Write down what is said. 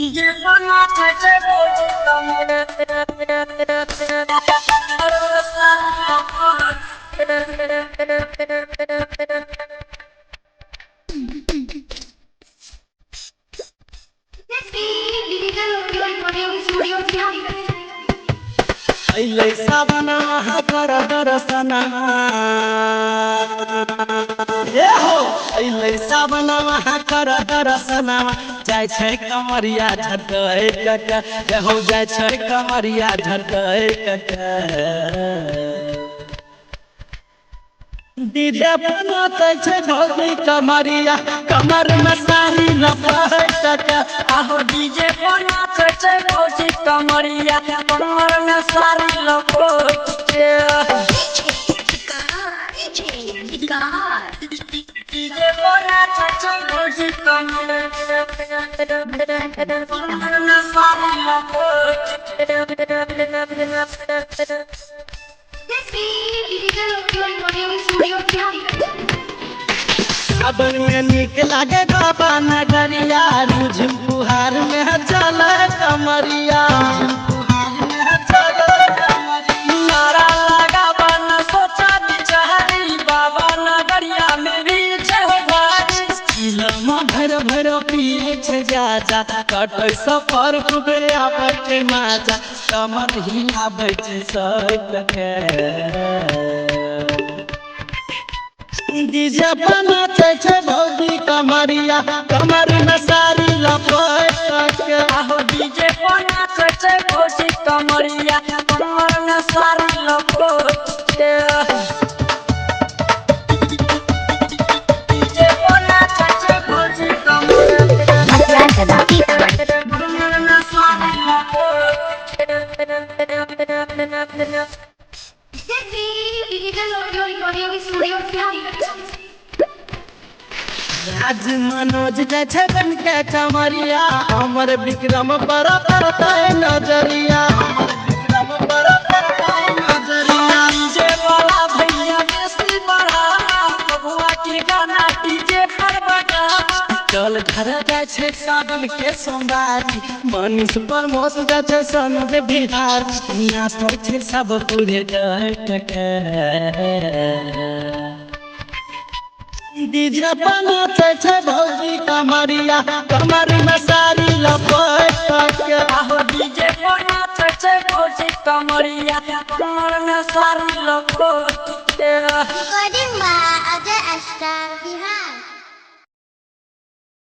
DJ पर नाचे बोझ अइलै सावना कर दरसना ए हो अइलै सावना कर दरसना जाय छै कमरिया झटकै कक ए हो जाय छै कमरिया झटकै कक डीजे पर नाचै छै ढोली कमरिया कमर में साड़ी लपेट के आहो डीजे पर नाचे बोझ कमरिया कमर में सारी लपेट के डीजे पर नाचे बोझ कमरिया कमर में सारी लपेट सावन में निक लागे बाबा नगरिया रुझ फुहार में चले कमरिया नारा लगा बन सोचा बिचारी बाबा नगरिया में भी भारी भर भर पीछे जा जा कटे सफर खूबे आबे माजा कमर ही आबे सके डीजे पर नाचै छै भौजी कमरिया कमर में साड़ी लपेट के आहो डीजे पर नाचे बोझ कमरिया कमर में सारी लपेट के डीजे पर नाचे बोझ कमरिया कमर में सारी लपेट आज मनोज जाय छै बन के कमरिया हमर विक्रम पर करतै नजरिया डीजे वाला भैया बेसी बढ़ा बबुआ के गाना डीजे पर बजा चल घर जाय छै सावन के सोमवारी मनीष पर मोस जाय छै सन दे बिहार नाचै छै सब पूरे जट के डीजे पर नाचै छै भौजी कमरिया कमर में साड़ी लपेट के आहो डीजे पर नाचे बोझ कमरिया कमर में सारी लपेट के Recording by Ajay Ashtar Bihar.